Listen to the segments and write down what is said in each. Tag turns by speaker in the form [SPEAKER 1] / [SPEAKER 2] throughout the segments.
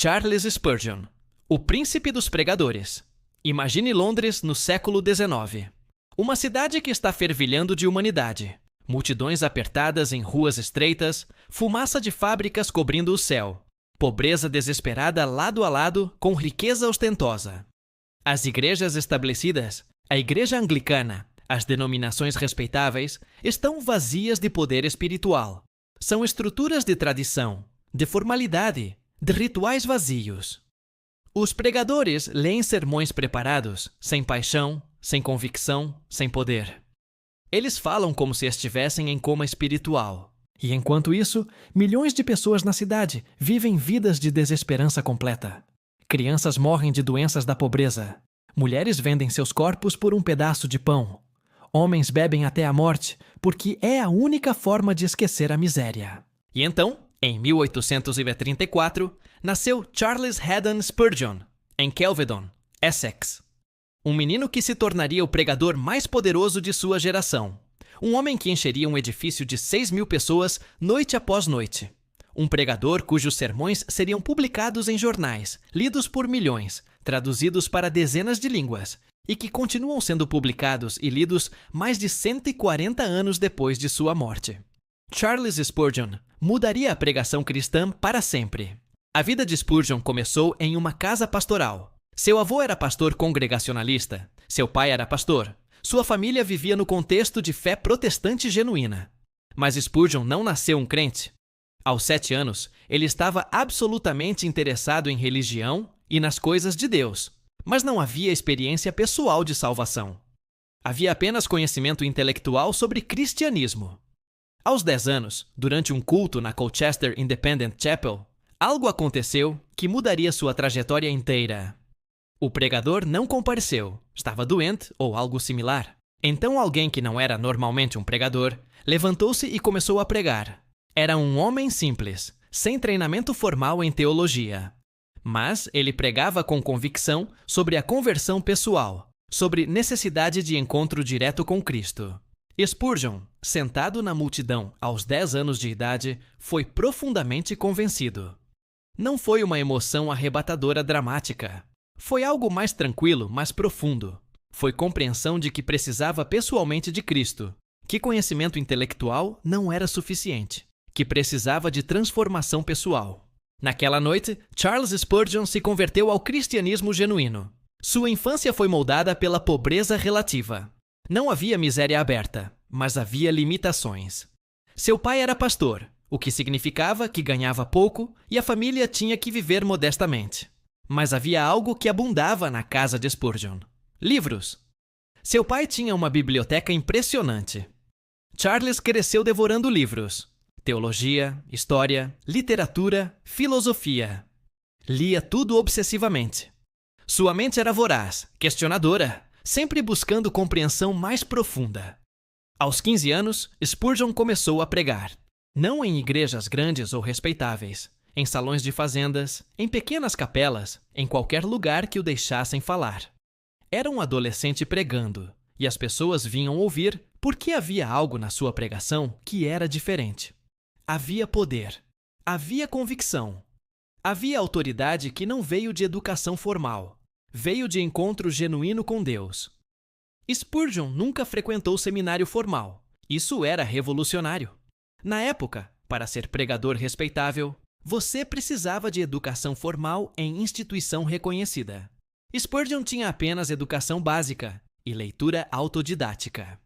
[SPEAKER 1] Charles Spurgeon, o príncipe dos pregadores. Imagine Londres no século XIX. Uma cidade que está fervilhando de humanidade. Multidões apertadas em ruas estreitas, fumaça de fábricas cobrindo o céu. Pobreza desesperada lado a lado com riqueza ostentosa. As igrejas estabelecidas, a igreja anglicana, as denominações respeitáveis, estão vazias de poder espiritual. São estruturas de tradição, de formalidade, de rituais vazios. Os pregadores leem sermões preparados, sem paixão, sem convicção, sem poder. Eles falam como se estivessem em coma espiritual. E enquanto isso, milhões de pessoas na cidade vivem vidas de desesperança completa. Crianças morrem de doenças da pobreza. Mulheres vendem seus corpos por um pedaço de pão. Homens bebem até a morte, porque é a única forma de esquecer a miséria. E então, em 1834, nasceu Charles Haddon Spurgeon, em Kelvedon, Essex. Um menino que se tornaria o pregador mais poderoso de sua geração. Um homem que encheria um edifício de 6.000 pessoas noite após noite. Um pregador cujos sermões seriam publicados em jornais, lidos por milhões, traduzidos para dezenas de línguas, e que continuam sendo publicados e lidos mais de 140 anos depois de sua morte. Charles Spurgeon mudaria a pregação cristã para sempre. A vida de Spurgeon começou em uma casa pastoral. Seu avô era pastor congregacionalista, seu pai era pastor. Sua família vivia no contexto de fé protestante genuína. Mas Spurgeon não nasceu um crente. Aos 7 anos, ele estava absolutamente interessado em religião e nas coisas de Deus, mas não havia experiência pessoal de salvação. Havia apenas conhecimento intelectual sobre cristianismo. Aos 10 anos, durante um culto na Colchester Independent Chapel, algo aconteceu que mudaria sua trajetória inteira. O pregador não compareceu, estava doente ou algo similar. Então alguém que não era normalmente um pregador, levantou-se e começou a pregar. Era um homem simples, sem treinamento formal em teologia. Mas ele pregava com convicção sobre a conversão pessoal, sobre necessidade de encontro direto com Cristo. Spurgeon, sentado na multidão aos 10 anos de idade, foi profundamente convencido. Não foi uma emoção arrebatadora dramática. Foi algo mais tranquilo, mais profundo. Foi compreensão de que precisava pessoalmente de Cristo, que conhecimento intelectual não era suficiente, que precisava de transformação pessoal. Naquela noite, Charles Spurgeon se converteu ao cristianismo genuíno. Sua infância foi moldada pela pobreza relativa. Não havia miséria aberta, mas havia limitações. Seu pai era pastor, o que significava que ganhava pouco e a família tinha que viver modestamente. Mas havia algo que abundava na casa de Spurgeon: livros. Seu pai tinha uma biblioteca impressionante. Charles cresceu devorando livros: teologia, história, literatura, filosofia. Lia tudo obsessivamente. Sua mente era voraz, questionadora, sempre buscando compreensão mais profunda. Aos 15 anos, Spurgeon começou a pregar. Não em igrejas grandes ou respeitáveis, em salões de fazendas, em pequenas capelas, em qualquer lugar que o deixassem falar. Era um adolescente pregando, e as pessoas vinham ouvir porque havia algo na sua pregação que era diferente. Havia poder, havia convicção, havia autoridade que não veio de educação formal, veio de encontro genuíno com Deus. Spurgeon nunca frequentou seminário formal. Isso era revolucionário. Na época, para ser pregador respeitável, você precisava de educação formal em instituição reconhecida. Spurgeon tinha apenas educação básica e leitura autodidática.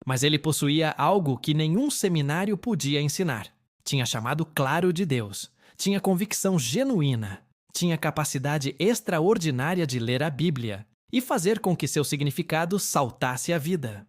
[SPEAKER 1] Mas ele possuía algo que nenhum seminário podia ensinar. Tinha chamado claro de Deus, tinha convicção genuína, tinha capacidade extraordinária de ler a Bíblia e fazer com que seu significado saltasse à vida.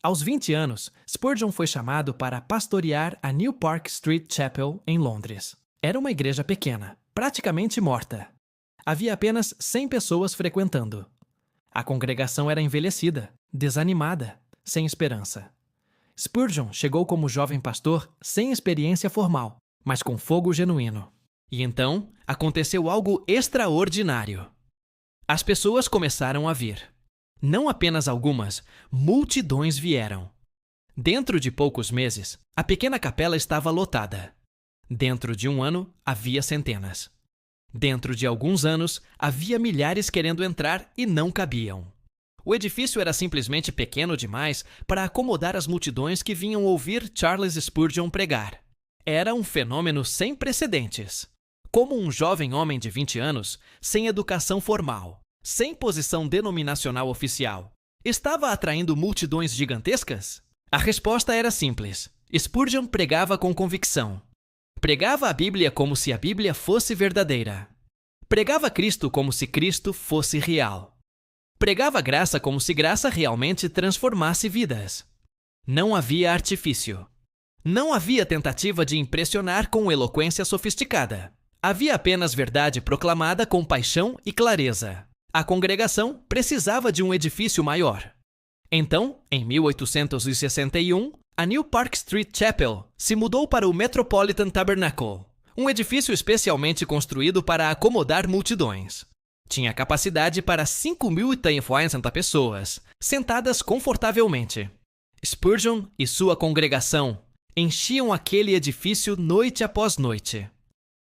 [SPEAKER 1] Aos 20 anos, Spurgeon foi chamado para pastorear a New Park Street Chapel, em Londres. Era uma igreja pequena, praticamente morta. Havia apenas 100 pessoas frequentando. A congregação era envelhecida, desanimada, sem esperança. Spurgeon chegou como jovem pastor sem experiência formal, mas com fogo genuíno. E então, aconteceu algo extraordinário. As pessoas começaram a vir. Não apenas algumas, multidões vieram. Dentro de poucos meses, a pequena capela estava lotada. Dentro de um ano, havia centenas. Dentro de alguns anos, havia milhares querendo entrar e não cabiam. O edifício era simplesmente pequeno demais para acomodar as multidões que vinham ouvir Charles Spurgeon pregar. Era um fenômeno sem precedentes. Como um jovem homem de 20 anos, sem educação formal, sem posição denominacional oficial, estava atraindo multidões gigantescas? A resposta era simples. Spurgeon pregava com convicção. Pregava a Bíblia como se a Bíblia fosse verdadeira. Pregava Cristo como se Cristo fosse real. Pregava graça como se graça realmente transformasse vidas. Não havia artifício. Não havia tentativa de impressionar com eloquência sofisticada. Havia apenas verdade proclamada com paixão e clareza. A congregação precisava de um edifício maior. Então, em 1861, a New Park Street Chapel se mudou para o Metropolitan Tabernacle, um edifício especialmente construído para acomodar multidões. Tinha capacidade para 5.350 pessoas, sentadas confortavelmente. Spurgeon e sua congregação enchiam aquele edifício noite após noite.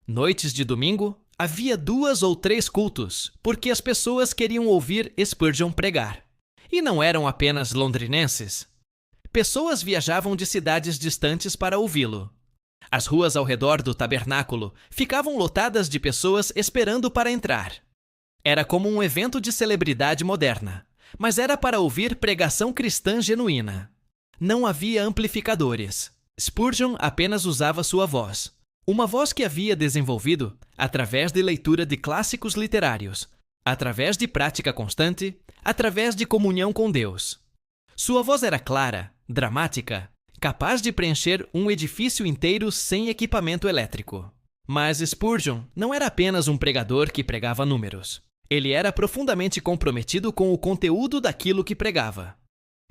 [SPEAKER 1] Noites de domingo, havia 2 ou 3 cultos, porque as pessoas queriam ouvir Spurgeon pregar. E não eram apenas londrinenses. Pessoas viajavam de cidades distantes para ouvi-lo. As ruas ao redor do tabernáculo ficavam lotadas de pessoas esperando para entrar. Era como um evento de celebridade moderna, mas era para ouvir pregação cristã genuína. Não havia amplificadores. Spurgeon apenas usava sua voz. Uma voz que havia desenvolvido através de leitura de clássicos literários, através de prática constante, através de comunhão com Deus. Sua voz era clara, dramática, capaz de preencher um edifício inteiro sem equipamento elétrico. Mas Spurgeon não era apenas um pregador que pregava números. Ele era profundamente comprometido com o conteúdo daquilo que pregava.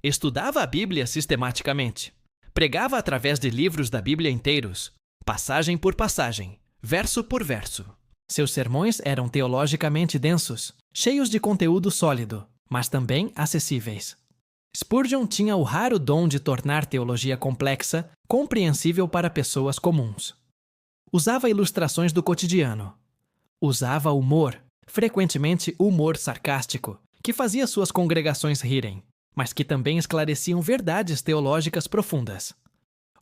[SPEAKER 1] Estudava a Bíblia sistematicamente. Pregava através de livros da Bíblia inteiros, passagem por passagem, verso por verso. Seus sermões eram teologicamente densos, cheios de conteúdo sólido, mas também acessíveis. Spurgeon tinha o raro dom de tornar teologia complexa compreensível para pessoas comuns. Usava ilustrações do cotidiano. Usava humor, frequentemente humor sarcástico, que fazia suas congregações rirem, mas que também esclareciam verdades teológicas profundas.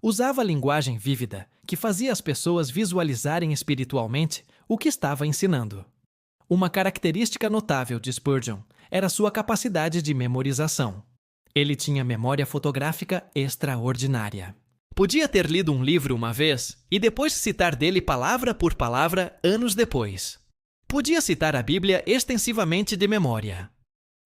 [SPEAKER 1] Usava linguagem vívida, que fazia as pessoas visualizarem espiritualmente o que estava ensinando. Uma característica notável de Spurgeon era sua capacidade de memorização. Ele tinha memória fotográfica extraordinária. Podia ter lido um livro uma vez e depois citar dele palavra por palavra anos depois. Podia citar a Bíblia extensivamente de memória.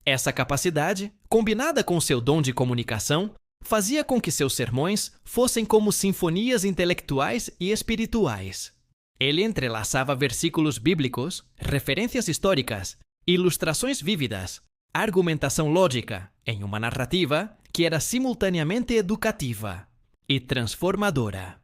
[SPEAKER 1] Essa capacidade, combinada com seu dom de comunicação, fazia com que seus sermões fossem como sinfonias intelectuais e espirituais. Ele entrelaçava versículos bíblicos, referências históricas, ilustrações vívidas, argumentação lógica em uma narrativa que era simultaneamente educativa e transformadora.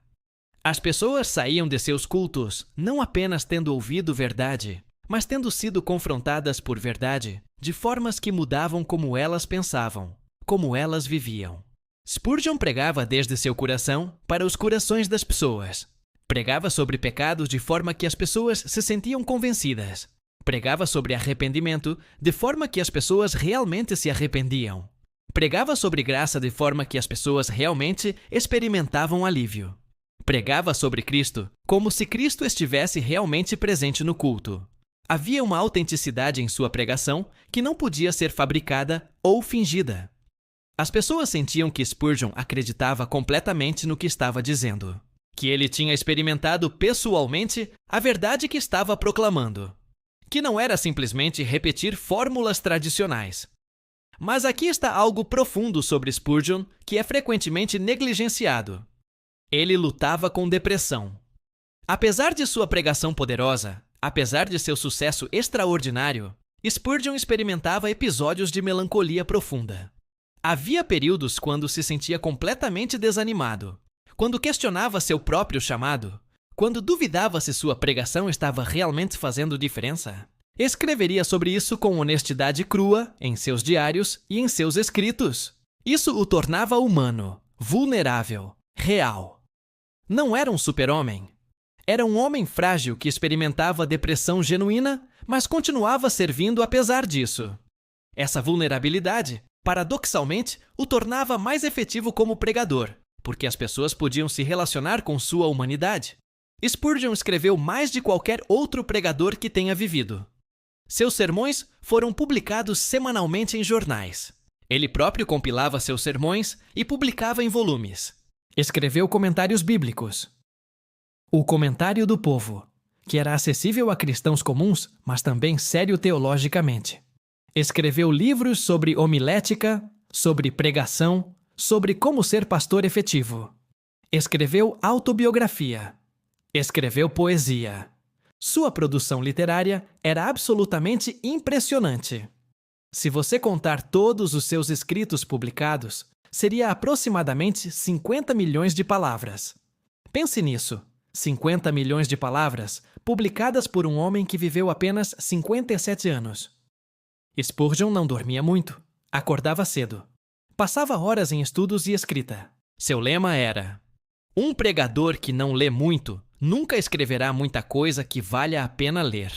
[SPEAKER 1] As pessoas saíam de seus cultos não apenas tendo ouvido verdade, mas tendo sido confrontadas por verdade de formas que mudavam como elas pensavam, como elas viviam. Spurgeon pregava desde seu coração para os corações das pessoas. Pregava sobre pecados de forma que as pessoas se sentiam convencidas. Pregava sobre arrependimento de forma que as pessoas realmente se arrependiam. Pregava sobre graça de forma que as pessoas realmente experimentavam alívio. Pregava sobre Cristo como se Cristo estivesse realmente presente no culto. Havia uma autenticidade em sua pregação que não podia ser fabricada ou fingida. As pessoas sentiam que Spurgeon acreditava completamente no que estava dizendo, que ele tinha experimentado pessoalmente a verdade que estava proclamando, que não era simplesmente repetir fórmulas tradicionais. Mas aqui está algo profundo sobre Spurgeon que é frequentemente negligenciado. Ele lutava com depressão. Apesar de sua pregação poderosa, apesar de seu sucesso extraordinário, Spurgeon experimentava episódios de melancolia profunda. Havia períodos quando se sentia completamente desanimado, quando questionava seu próprio chamado, quando duvidava se sua pregação estava realmente fazendo diferença. Escreveria sobre isso com honestidade crua em seus diários e em seus escritos. Isso o tornava humano, vulnerável, real. Não era um super-homem. Era um homem frágil que experimentava depressão genuína, mas continuava servindo apesar disso. Essa vulnerabilidade, paradoxalmente, o tornava mais efetivo como pregador, porque as pessoas podiam se relacionar com sua humanidade. Spurgeon escreveu mais de qualquer outro pregador que tenha vivido. Seus sermões foram publicados semanalmente em jornais. Ele próprio compilava seus sermões e publicava em volumes. Escreveu comentários bíblicos. O Comentário do Povo, que era acessível a cristãos comuns, mas também sério teologicamente. Escreveu livros sobre homilética, sobre pregação, sobre como ser pastor efetivo. Escreveu autobiografia. Escreveu poesia. Sua produção literária era absolutamente impressionante. Se você contar todos os seus escritos publicados, seria aproximadamente 50 milhões de palavras. Pense nisso, 50 milhões de palavras publicadas por um homem que viveu apenas 57 anos. Spurgeon não dormia muito, acordava cedo. Passava horas em estudos e escrita. Seu lema era: um pregador que não lê muito nunca escreverá muita coisa que valha a pena ler.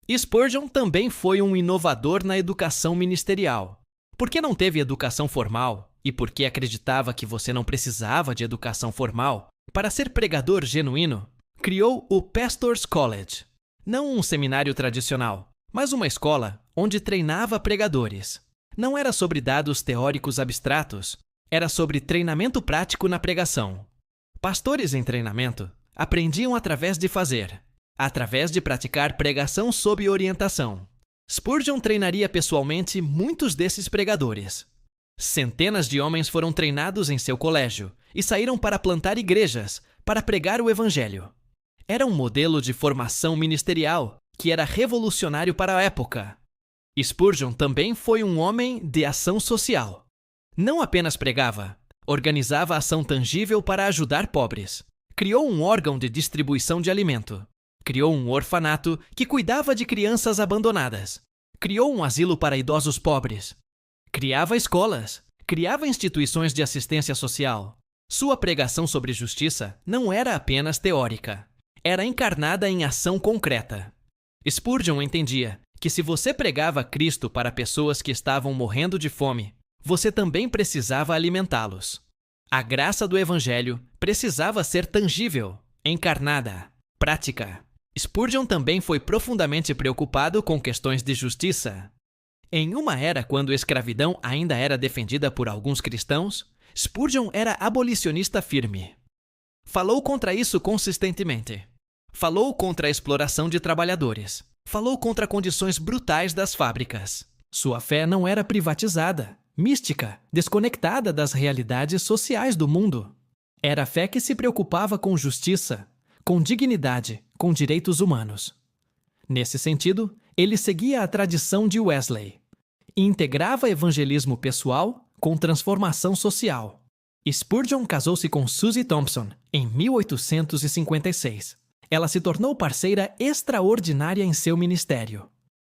[SPEAKER 1] Spurgeon também foi um inovador na educação ministerial. Porque não teve educação formal e porque acreditava que você não precisava de educação formal para ser pregador genuíno, criou o Pastor's College. Não um seminário tradicional, mas uma escola onde treinava pregadores. Não era sobre dados teóricos abstratos, era sobre treinamento prático na pregação. Pastores em treinamento aprendiam através de fazer, através de praticar pregação sob orientação. Spurgeon treinaria pessoalmente muitos desses pregadores. Centenas de homens foram treinados em seu colégio e saíram para plantar igrejas, para pregar o evangelho. Era um modelo de formação ministerial que era revolucionário para a época. Spurgeon também foi um homem de ação social. Não apenas pregava, organizava ação tangível para ajudar pobres. Criou um órgão de distribuição de alimento. Criou um orfanato que cuidava de crianças abandonadas. Criou um asilo para idosos pobres. Criava escolas. Criava instituições de assistência social. Sua pregação sobre justiça não era apenas teórica. Era encarnada em ação concreta. Spurgeon entendia que se você pregava Cristo para pessoas que estavam morrendo de fome, você também precisava alimentá-los. A graça do Evangelho precisava ser tangível, encarnada, prática. Spurgeon também foi profundamente preocupado com questões de justiça. Em uma era quando a escravidão ainda era defendida por alguns cristãos, Spurgeon era abolicionista firme. Falou contra isso consistentemente. Falou contra a exploração de trabalhadores. Falou contra condições brutais das fábricas. Sua fé não era privatizada, mística, desconectada das realidades sociais do mundo. Era a fé que se preocupava com justiça, com dignidade, com direitos humanos. Nesse sentido, ele seguia a tradição de Wesley e integrava evangelismo pessoal com transformação social. Spurgeon casou-se com Susie Thompson em 1856. Ela se tornou parceira extraordinária em seu ministério.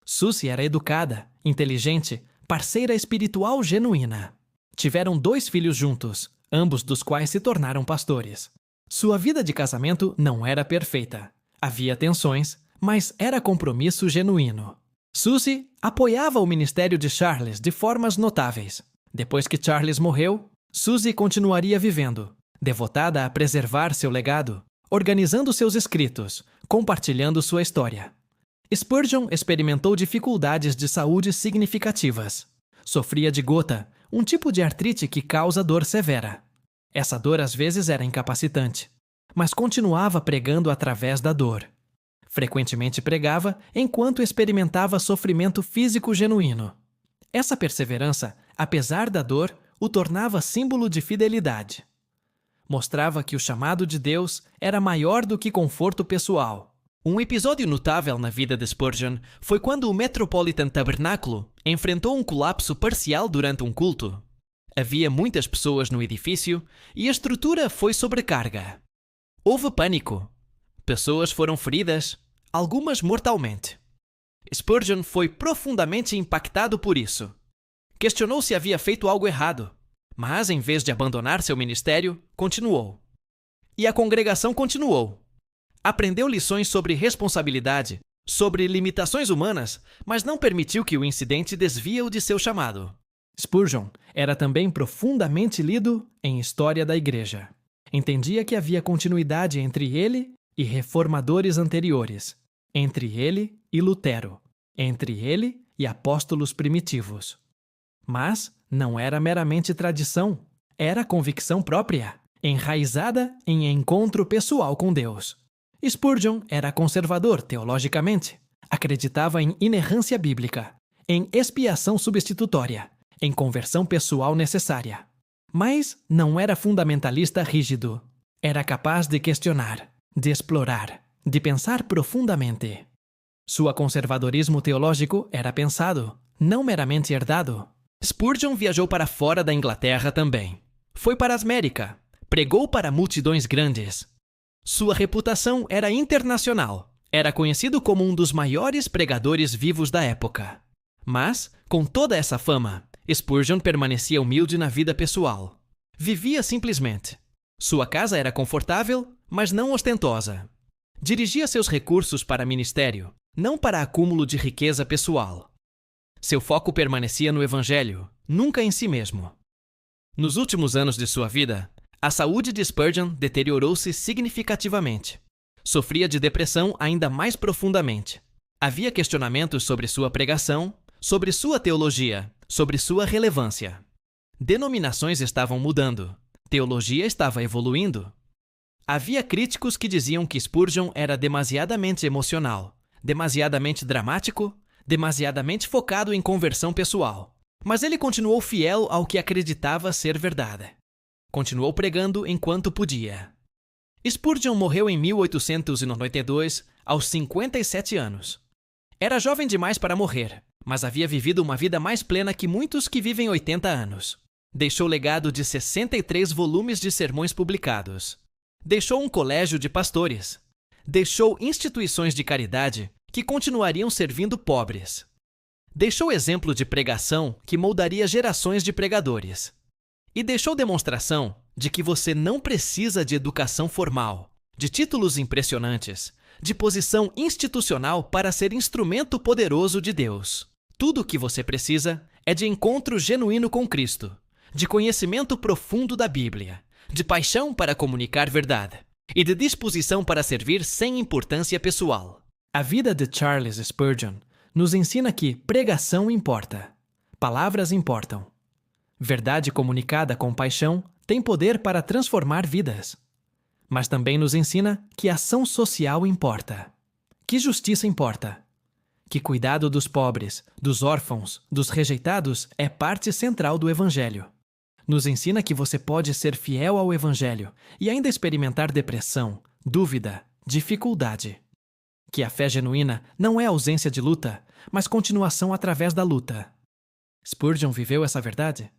[SPEAKER 1] Susie era educada, inteligente, parceira espiritual genuína. Tiveram 2 filhos juntos, ambos dos quais se tornaram pastores. Sua vida de casamento não era perfeita. Havia tensões, mas era compromisso genuíno. Susie apoiava o ministério de Charles de formas notáveis. Depois que Charles morreu, Susie continuaria vivendo, devotada a preservar seu legado, organizando seus escritos, compartilhando sua história. Spurgeon experimentou dificuldades de saúde significativas. Sofria de gota, um tipo de artrite que causa dor severa. Essa dor às vezes era incapacitante, mas continuava pregando através da dor. Frequentemente pregava enquanto experimentava sofrimento físico genuíno. Essa perseverança, apesar da dor, o tornava símbolo de fidelidade. Mostrava que o chamado de Deus era maior do que conforto pessoal. Um episódio notável na vida de Spurgeon foi quando o Metropolitan Tabernáculo enfrentou um colapso parcial durante um culto. Havia muitas pessoas no edifício e a estrutura foi sobrecarga. Houve pânico. Pessoas foram feridas, algumas mortalmente. Spurgeon foi profundamente impactado por isso. Questionou se havia feito algo errado, mas em vez de abandonar seu ministério, continuou. E a congregação continuou. Aprendeu lições sobre responsabilidade, sobre limitações humanas, mas não permitiu que o incidente desvie-o de seu chamado. Spurgeon era também profundamente lido em história da igreja. Entendia que havia continuidade entre ele e reformadores anteriores, entre ele e Lutero, entre ele e apóstolos primitivos. Mas não era meramente tradição, era convicção própria, enraizada em encontro pessoal com Deus. Spurgeon era conservador teologicamente, acreditava em inerrância bíblica, em expiação substitutória, em conversão pessoal necessária. Mas não era fundamentalista rígido. Era capaz de questionar, de explorar, de pensar profundamente. Seu conservadorismo teológico era pensado, não meramente herdado. Spurgeon viajou para fora da Inglaterra também. Foi para a América, pregou para multidões grandes. Sua reputação era internacional. Era conhecido como um dos maiores pregadores vivos da época. Mas, com toda essa fama, Spurgeon permanecia humilde na vida pessoal. Vivia simplesmente. Sua casa era confortável, mas não ostentosa. Dirigia seus recursos para ministério, não para acúmulo de riqueza pessoal. Seu foco permanecia no Evangelho, nunca em si mesmo. Nos últimos anos de sua vida, a saúde de Spurgeon deteriorou-se significativamente. Sofria de depressão ainda mais profundamente. Havia questionamentos sobre sua pregação, sobre sua teologia, sobre sua relevância. Denominações estavam mudando. Teologia estava evoluindo. Havia críticos que diziam que Spurgeon era demasiadamente emocional, demasiadamente dramático, demasiadamente focado em conversão pessoal. Mas ele continuou fiel ao que acreditava ser verdade. Continuou pregando enquanto podia. Spurgeon morreu em 1892, aos 57 anos. Era jovem demais para morrer, mas havia vivido uma vida mais plena que muitos que vivem 80 anos. Deixou legado de 63 volumes de sermões publicados. Deixou um colégio de pastores. Deixou instituições de caridade que continuariam servindo pobres. Deixou exemplo de pregação que moldaria gerações de pregadores. E deixou demonstração de que você não precisa de educação formal, de títulos impressionantes, de posição institucional para ser instrumento poderoso de Deus. Tudo o que você precisa é de encontro genuíno com Cristo, de conhecimento profundo da Bíblia, de paixão para comunicar verdade e de disposição para servir sem importância pessoal. A vida de Charles Spurgeon nos ensina que pregação importa, palavras importam. Verdade comunicada com paixão tem poder para transformar vidas. Mas também nos ensina que ação social importa, que justiça importa, que cuidado dos pobres, dos órfãos, dos rejeitados é parte central do Evangelho. Nos ensina que você pode ser fiel ao Evangelho e ainda experimentar depressão, dúvida, dificuldade. Que a fé genuína não é ausência de luta, mas continuação através da luta. Spurgeon viveu essa verdade?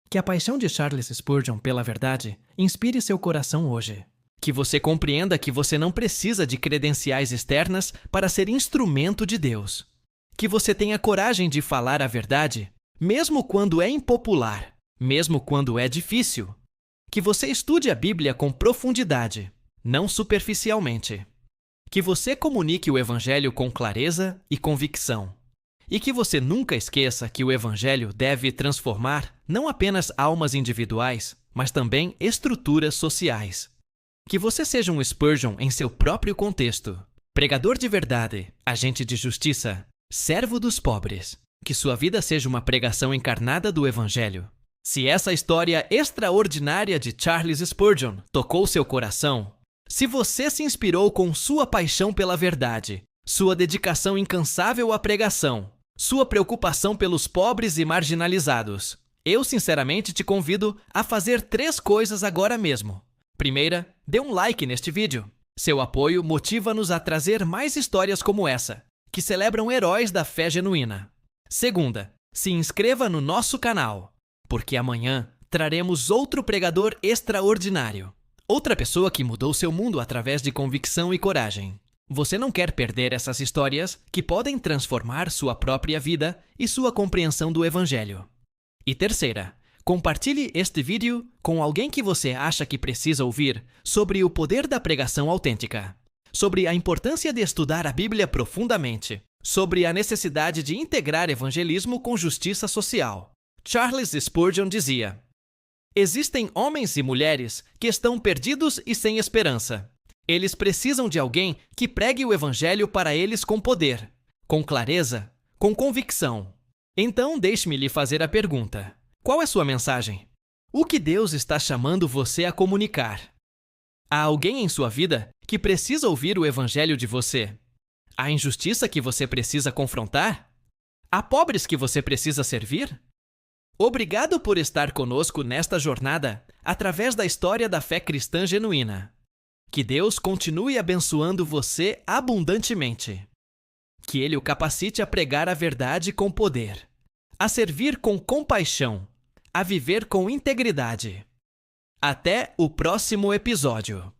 [SPEAKER 1] Que a paixão de Charles Spurgeon pela verdade inspire seu coração hoje. Que você compreenda que você não precisa de credenciais externas para ser instrumento de Deus. Que você tenha coragem de falar a verdade, mesmo quando é impopular, mesmo quando é difícil. Que você estude a Bíblia com profundidade, não superficialmente. Que você comunique o Evangelho com clareza e convicção. E que você nunca esqueça que o Evangelho deve transformar não apenas almas individuais, mas também estruturas sociais. Que você seja um Spurgeon em seu próprio contexto. Pregador de verdade, agente de justiça, servo dos pobres. Que sua vida seja uma pregação encarnada do Evangelho. Se essa história extraordinária de Charles Spurgeon tocou seu coração, se você se inspirou com sua paixão pela verdade, sua dedicação incansável à pregação, sua preocupação pelos pobres e marginalizados, eu sinceramente te convido a fazer 3 coisas agora mesmo. Primeira, dê um like neste vídeo. Seu apoio motiva-nos a trazer mais histórias como essa, que celebram heróis da fé genuína. Segunda, se inscreva no nosso canal, porque amanhã traremos outro pregador extraordinário. Outra pessoa que mudou seu mundo através de convicção e coragem. Você não quer perder essas histórias que podem transformar sua própria vida e sua compreensão do Evangelho. E terceira, Compartilhe este vídeo com alguém que você acha que precisa ouvir sobre o poder da pregação autêntica, sobre a importância de estudar a Bíblia profundamente, sobre a necessidade de integrar evangelismo com justiça social. Charles Spurgeon dizia: existem homens e mulheres que estão perdidos e sem esperança. Eles precisam de alguém que pregue o evangelho para eles com poder, com clareza, com convicção. Então, deixe-me lhe fazer a pergunta: qual é sua mensagem? O que Deus está chamando você a comunicar? Há alguém em sua vida que precisa ouvir o evangelho de você? Há injustiça que você precisa confrontar? Há pobres que você precisa servir? Obrigado por estar conosco nesta jornada através da história da fé cristã genuína. Que Deus continue abençoando você abundantemente. Que Ele o capacite a pregar a verdade com poder, a servir com compaixão, a viver com integridade. Até o próximo episódio.